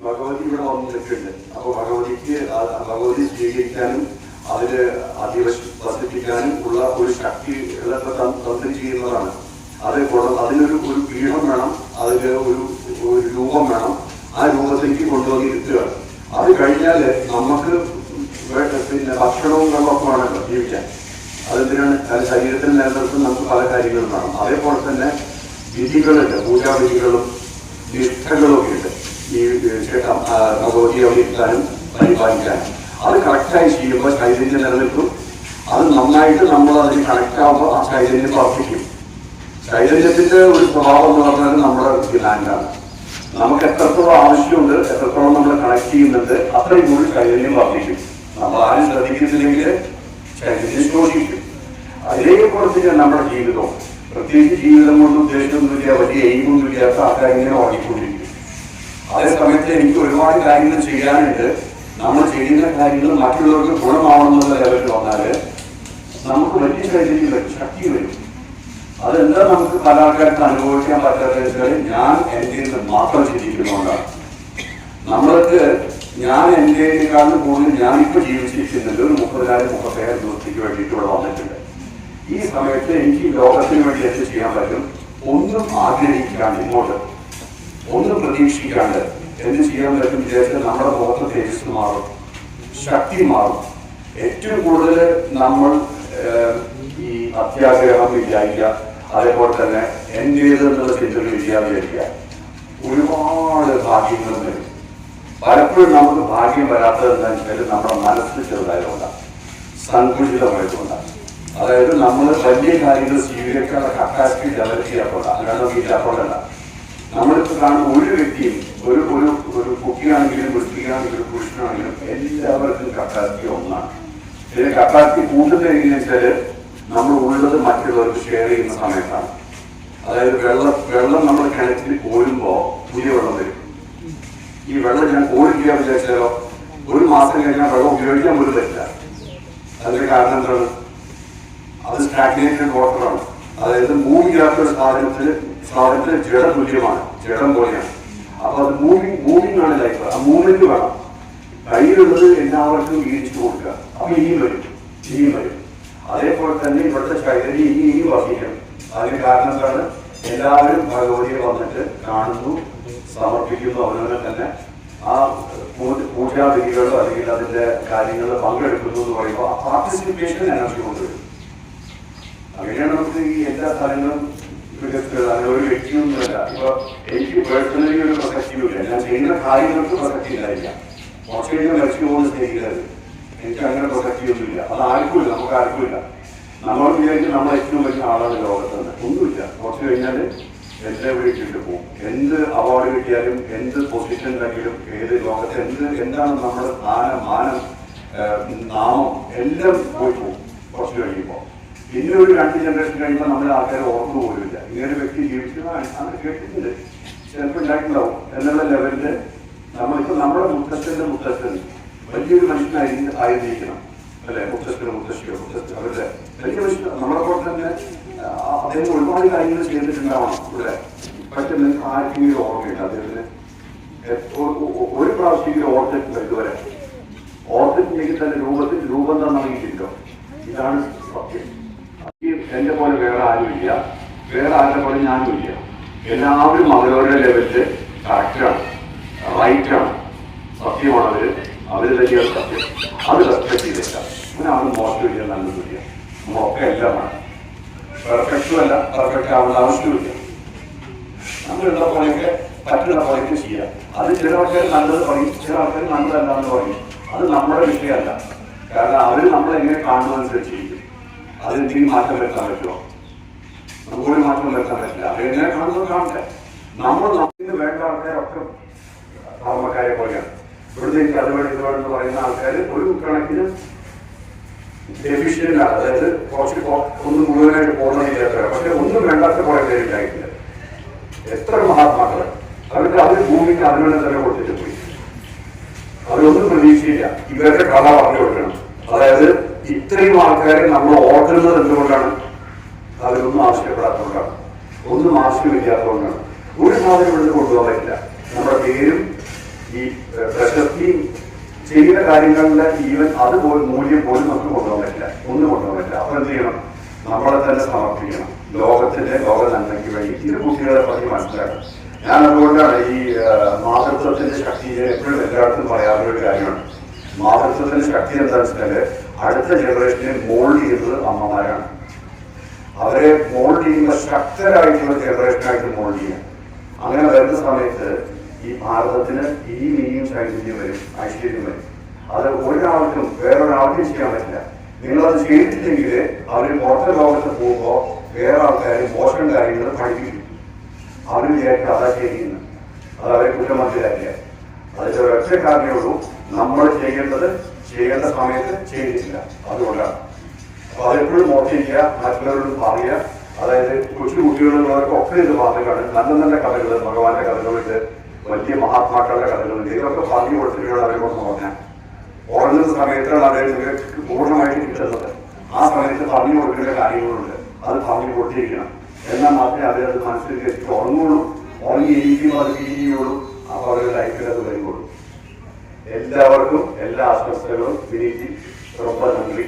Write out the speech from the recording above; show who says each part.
Speaker 1: ഭഗവതി ഇവിടെ വന്ന് നിൽക്കുന്നുണ്ട്. അപ്പോൾ ഭഗവതി സ്വീകരിക്കാനും അതില് അധിവസിപ്പിക്കാനും ഉള്ള ഒരു ശക്തി തന്ത്രി ചെയ്യുന്നതാണ്. അതിനൊരു പീഠം വേണം, അതിന് ഒരു രൂപം വേണം. ആ രൂപത്തിലേക്ക് കൊണ്ടുവന്നിരുത്തുക. അത് കഴിഞ്ഞാൽ നമുക്ക് പിന്നെ ഭക്ഷണവും വെള്ളമൊക്കെ വേണമല്ലോ ജീവിക്കാൻ. അതെന്തിനാണ്? അത് ശരീരത്തിൽ നിലനിർത്തുന്ന നമുക്ക് പല കാര്യങ്ങളും വേണം. അതേപോലെ തന്നെ വിധികളുണ്ട്, പൂജാവിധികളും നിഷ്ഠകളും ഒക്കെ ഉണ്ട് ഈ ഭഗവതിയെ ഇരുത്താനും പരിപാലിക്കാനും. അത് കറക്റ്റായി ചെയ്യുമ്പോൾ ചൈതന്യം നിലനിൽക്കും. അത് നന്നായിട്ട് നമ്മൾ അതിന് കണക്ട് ആകുമ്പോൾ ആ ചൈതന്യം വർദ്ധിക്കും. ചൈതന്യത്തിന്റെ ഒരു സ്വഭാവം എന്ന് പറഞ്ഞാൽ നമ്മുടെ ലാൻഡാണ്. നമുക്ക് എത്രത്തോളം ആവശ്യമുണ്ട്, എത്രത്തോളം നമ്മൾ കണക്ട് ചെയ്യുന്നുണ്ട്, അത്രയും കൂടി ചൈതന്യം വർദ്ധിക്കും. നമ്മൾ ആരും ശ്രദ്ധിക്കുന്നില്ലെങ്കിൽ ചൈതന്യം ശോഷിക്കും. അതേപോലെ തന്നെ നമ്മുടെ ജീവിതവും, പ്രത്യേകിച്ച് ജീവിതം കൊണ്ട് ഉദ്ദേശമൊന്നുമില്ല, വലിയ എയിമൊന്നും ഇല്ലാത്ത ആൾക്കാർ ഇങ്ങനെ ഓടിക്കൊണ്ടിരിക്കും. അതേ സമയത്ത് എനിക്ക് ഒരുപാട് കാര്യങ്ങൾ ചെയ്യാനുണ്ട്. നമ്മൾ ചെയ്യുന്ന കാര്യങ്ങൾ മറ്റുള്ളവർക്ക് ഗുണമാവണമെന്നുള്ള ലെവലിൽ വന്നാൽ നമുക്ക് വലിയ ചൈതന്യം വരും, ശക്തി വരും. അതെന്താ നമുക്ക് പല ആൾക്കാർക്ക് അനുഭവിക്കാൻ പറ്റാത്ത വെച്ചാൽ ഞാൻ എൻ്റെ മാത്രം ചിന്തിക്കുന്നതുകൊണ്ടാണ്. നമ്മൾക്ക് ഞാൻ എൻ്റെക്കാളും കൂടുതൽ ഞാനിപ്പോൾ ജീവിച്ചിരിക്കുന്നുണ്ട്. ഒരു 30,000-35,000 ദിവസത്തേക്ക് വേണ്ടിയിട്ട് ഇവിടെ വന്നിട്ടുണ്ട്. ഈ സമയത്ത് എനിക്ക് ലോകത്തിന് വേണ്ടി എന്ത് ചെയ്യാൻ പറ്റും? ഒന്നും ആഗ്രഹിക്കാണ്ട്, ഇങ്ങോട്ട് ഒന്നും പ്രതീക്ഷിക്കാണ്ട് എന്ത് ചെയ്യാൻ പറ്റും വിചാരിച്ചാൽ നമ്മുടെ മുഖത്ത് തേജസ് മാറും, ശക്തി മാറും. ഏറ്റവും കൂടുതൽ നമ്മൾ ഈ അത്യാഗ്രഹം വിചാരിക്കുക, അതേപോലെ തന്നെ എൻ്റേത് എന്നുള്ള ചിന്തകൾ വിചാരിക്കുക, ഒരുപാട് ഭാഗ്യങ്ങൾ വരും. പലപ്പോഴും നമുക്ക് ഭാഗ്യം വരാത്തത് എന്താണെന്ന് വെച്ചാൽ നമ്മുടെ മനസ്സ് ചെറുതായതുകൊണ്ടാണ്, സങ്കുചിതമായതുകൊണ്ടാണ്. അതായത് നമ്മൾ വലിയ കാര്യങ്ങൾ സ്വീകരിക്കാനുള്ള കപ്പാസിറ്റി ഡെവലപ്പ് ചെയ്യാത്തതുകൊണ്ടാണ്, അല്ലാതെ ഇല്ലാത്തതുകൊണ്ടല്ല. നമ്മളിപ്പോൾ കാണുന്ന ഒരു വ്യക്തിയും, ഒരു ഒരു ഒരു കുട്ടിയാണെങ്കിലും ഒരു സ്ത്രീയാണെങ്കിലും പുരുഷനാണെങ്കിലും എല്ലാവർക്കും കപ്പാസിറ്റി ഒന്നാണ്. ഇതിന് കപ്പാസിറ്റി കൂട്ടുന്നത് എങ്ങനെയാണെന്ന് വെച്ചാൽ നമ്മൾ ഉള്ളത് മറ്റുള്ളവർക്ക് ഷെയർ ചെയ്യുന്ന സമയത്താണ്. അതായത് വെള്ളം നമ്മൾ കിണറ്റിൽ കോരുമ്പോൾ പുതിയ വെള്ളം വരും. ഈ വെള്ളം ഞാൻ കോരിക്കുക വിചാരിച്ചാലോ ഒരു മാസം കഴിഞ്ഞാൽ വെള്ളം ഉപയോഗിക്കാൻ പോലും പറ്റില്ല. അതിന്റെ കാരണം എന്താണ്? അത് സ്റ്റാഗ്നേറ്റഡ് വാട്ടറാണ്. അതായത് മൂവില്ലാത്തൊരു സാധനത്തിന് ജഡം തുല്യമാണ്, ജഡം പോലെയാണ്. അപ്പൊ അത് മൂവിങ് ആണ് ലൈഫ്. ആ മൂവ്മെന്റ് വേണം. കയ്യിലുള്ളത് എല്ലാവർക്കും വീതിച്ചു കൊടുക്കുക. അപ്പൊ ഇനിയും വരും. അതേപോലെ തന്നെ ഇവിടുത്തെ ചൈതന്യം ഇനിയും വർദ്ധിക്കണം. അതിന് കാരണം എന്താണ്? എല്ലാവരും ഭഗവതിയെ വന്നിട്ട് കാണുന്നു, സമർപ്പിക്കുന്നു. അവനെ തന്നെ ആ പൂജാവിധികളോ അല്ലെങ്കിൽ അതിന്റെ കാര്യങ്ങൾ പങ്കെടുക്കുന്നു എന്ന് പറയുമ്പോൾ ആ പാർട്ടിസിപ്പേഷൻ എനർജി കൊണ്ടുവരും. അങ്ങനെയാണ് നമുക്ക് ഈ എല്ലാ സ്ഥലങ്ങളും ഒരു വ്യക്തിയൊന്നുമല്ല. ഇപ്പൊ എനിക്ക് പേഴ്സണലി ഒരു പ്രസക്തിയുമില്ല. ഞാൻ ചെയ്യുന്ന കാര്യങ്ങൾക്ക് പ്രസക്തി ഇല്ലായിരിക്കാം. കുറച്ച് കഴിഞ്ഞാൽ മരിച്ചു പോകുന്ന സ്റ്റേജിലത് എനിക്ക് അങ്ങനെ പ്രസക്തിയൊന്നുമില്ല. അത് ആർക്കുമില്ല, നമുക്ക് ആർക്കുമില്ല. നമ്മൾ വിചാരിച്ച് നമ്മൾ ഏറ്റവും വലിയ ആളാണ് ലോകത്തുനിന്ന്. ഒന്നുമില്ല. കുറച്ച് കഴിഞ്ഞാൽ എല്ലാം വിളിച്ചിട്ട് പോകും. എന്ത് അവാർഡ് കിട്ടിയാലും, എന്ത് പൊസിഷനിലെങ്കിലും, ഏത് ലോകത്ത് എന്താണ് നമ്മുടെ സ്ഥാനം, മാനം, നാമം എല്ലാം പോയി പോകും കുറച്ച് കഴിയുമ്പോൾ. പിന്നെ ഒരു 2 ജനറേഷൻ കഴിയുമ്പോൾ നമ്മുടെ ആൾക്കാർ ഓർമ്മ പോലുമില്ല. ഇങ്ങനെ വ്യക്തി ജീവിച്ചത് അങ്ങനെ കേട്ടിട്ടുണ്ട്, ചിലപ്പോൾ ഉണ്ടായിട്ടുണ്ടാവും എന്നുള്ള ലെവലില് നമ്മളിപ്പോൾ നമ്മുടെ മുത്തച്ഛൻ വലിയൊരു മനുഷ്യനായിരിക്കണം അല്ലെ? മുത്തശ്ശിയോ അവരുടെ വലിയ മനുഷ്യൻ നമ്മളെ പോലെ തന്നെ അദ്ദേഹം ഒരുപാട് കാര്യങ്ങൾ ചെയ്തിട്ടുണ്ടാവണം ഇവിടെ. പക്ഷെ നിങ്ങൾക്ക് ആർക്കെങ്കിലും ഓർമ്മയില്ല അദ്ദേഹത്തിന്? ഒരു പ്രാവശ്യം ഓർത്തിട്ടില്ല ഇതുവരെ. ഓർത്തിട്ടുണ്ടെങ്കിൽ തന്നെ രൂപം തന്നിട്ടുണ്ടോ? ഇതാണ് സത്യം. എന്റെ പോലെ വേറെ ആരുമില്ല, വേറെ ആരുടെ പോലെ ഞാനുമില്ല. എല്ലാവരും അവരവരുടെ ലെവലില് കറക്റ്റാണ്, റൈറ്റാണ്, സത്യമാണ്. അവര് തന്നെയാണ് സത്യം. അത് റെസ്പെക്ട് ചെയ്തേക്കാം. അങ്ങനെ ആരും മോശമില്ല, നല്ലതില്ല. നമ്മളൊക്കെ എല്ലാമാണ്. പെർഫെക്റ്റും അല്ല, പെർഫെക്റ്റ് ആവേണ്ട ആവശ്യമില്ല. നമ്മളുള്ള പോലെയൊക്കെ പറ്റുന്ന പോലെയൊക്കെ ചെയ്യാം. അത് ചില ആൾക്കാർ നല്ലത് പറയും, ചില ആൾക്കാർ നല്ലതല്ല എന്ന് പറയും. അത് നമ്മുടെ വിഷയമല്ല. കാരണം അവർ നമ്മളെങ്ങനെ കാണുന്നതനുസരിച്ചിരിക്കും. അതെന്തെങ്കിലും മാറ്റം വരുത്താൻ പറ്റുമോ? നമുക്കൊരു മാറ്റം വരുത്താൻ പറ്റില്ല. അതെങ്ങനെ കാണുന്നത് കാണട്ടെ. നമുക്ക് വേണ്ട ആൾക്കാരൊക്കെ ധർമ്മക്കാരെ പോലെയാണ്. ഇവിടുത്തേക്ക് അത് വേണം ഇത് വേണമെന്ന് പറയുന്ന ആൾക്കാർ ഒരു കണക്കിന് ഡെഫിഷ്യൻ്റാണ്. അതായത് കുറച്ച് ഒന്നും മുഴുവനായിട്ട് പോകുന്നതില്ലാത്ത, പക്ഷെ ഒന്നും വേണ്ടാത്ത കുറെ പേരുണ്ടായിട്ടില്ല. എത്ര മഹാത്മാക്കൾ അവർക്ക് അവർ ഭൂമിക്ക് അതിനുള്ള തന്നെ കൊടുത്തിട്ട് പോയി. അവരൊന്നും പ്രതീക്ഷയില്ല. ഇവരുടെ കഥ പറഞ്ഞു കൊടുക്കണം. അതായത് ഇത്രയും ആൾക്കാരെ നമ്മൾ ഓർക്കുന്നത് എന്തുകൊണ്ടാണ്? അവരൊന്നും ഈ പ്രശസ്തി ചെയ്യുന്ന കാര്യങ്ങളിലെ ഈവൻ അതുപോലും മൂല്യം പോലും നമുക്ക് കൊണ്ടുപോകാൻ പറ്റില്ല, ഒന്നും കൊണ്ടുപോകാൻ പറ്റില്ല. അപ്പൊ എന്ത് ചെയ്യണം? നമ്മളെ തന്നെ സമർപ്പിക്കണം ലോക നന്മയ്ക്ക് വേണ്ടി. ഇത് കുട്ടികളെ പറഞ്ഞ് മനസ്സിലാക്കണം. ഞാൻ അതുകൊണ്ടാണ് ഈ മാതൃത്വത്തിന്റെ ശക്തിയെ എപ്പോഴും എല്ലായിടത്തും പറയാറുള്ള ഒരു കാര്യമാണ്. മാതൃത്വത്തിന്റെ ശക്തി എന്താണെന്ന് വെച്ചാല് അടുത്ത ജനറേഷനെ മോൾഡ് ചെയ്യുന്നത് അമ്മമാരാണ്. അവരെ മോൾഡ് ചെയ്യുന്ന ശക്തരായിട്ടുള്ള ജനറേഷനായിട്ട് മോൾഡ് ചെയ്യാം. അങ്ങനെ വരുന്ന സമയത്ത് ഈ ഭാരതത്തിന് നീയും ശൈലിയും വരും, ഐശ്വര്യം വരും. അത് ഒരാൾക്കും വേറൊരാൾക്കും ചെയ്യാൻ പറ്റില്ല. നിങ്ങളത് ചെയ്തിട്ടില്ലെങ്കിൽ അവർ പുറത്തെ ലോകത്ത് പോകുമ്പോൾ വേറെ ആൾക്കാർ മോശം കാര്യങ്ങൾ പഠിപ്പിക്കും. അവർ വിചാരിക്കും അതാ ചെയ്യുന്നു, അത് അവരെ കുറ്റമന്ത്രിയാക്കില്ല. അതിന്റെ ഒരൊറ്റ കാരണമേ ഉള്ളൂ, നമ്മൾ ചെയ്യേണ്ട സമയത്ത് ചെയ്തിട്ടില്ല. അതുകൊണ്ടാണ്. അപ്പൊ അതെപ്പോഴും ഓർത്തിരിക്കുക, മറ്റുള്ളവരോട് പറയുക. അതായത് കൊച്ചു കുട്ടികളുള്ളവർക്കൊക്കെ ഇത് ബാധകമാണ്. നല്ല നല്ല കഥകൾ, ഭഗവാന്റെ കഥകളുണ്ട്, വലിയ മഹാത്മാക്കളുടെ കഥകളുണ്ട്. ഇതൊക്കെ പറഞ്ഞു കൊടുത്തിട്ടാണ് അവരെ കൊണ്ട് പറഞ്ഞാൽ ഉറങ്ങുന്ന സമയത്താണ് അവരെ പൂർണ്ണമായിട്ട് കിട്ടുന്നത്. ആ സമയത്ത് പറഞ്ഞു കൊടുക്കേണ്ട കാര്യങ്ങളുണ്ട്, അത് പറഞ്ഞു കൊടുത്തിരിക്കണം. എന്നാൽ മാത്രമേ അവരത് മനസ്സിലേക്ക് എത്തി ഉറങ്ങുള്ളൂ. ഉറങ്ങിയിരിക്കുമ്പോൾ അത് ചെയ്യുള്ളൂ. അപ്പൊ അവരുടെ ലൈഫിൽ അത് വരുള്ളൂ. എല്ലാവർക്കും എല്ലാ ആശംസകളും വിനീതി. ரொம்ப நன்றி.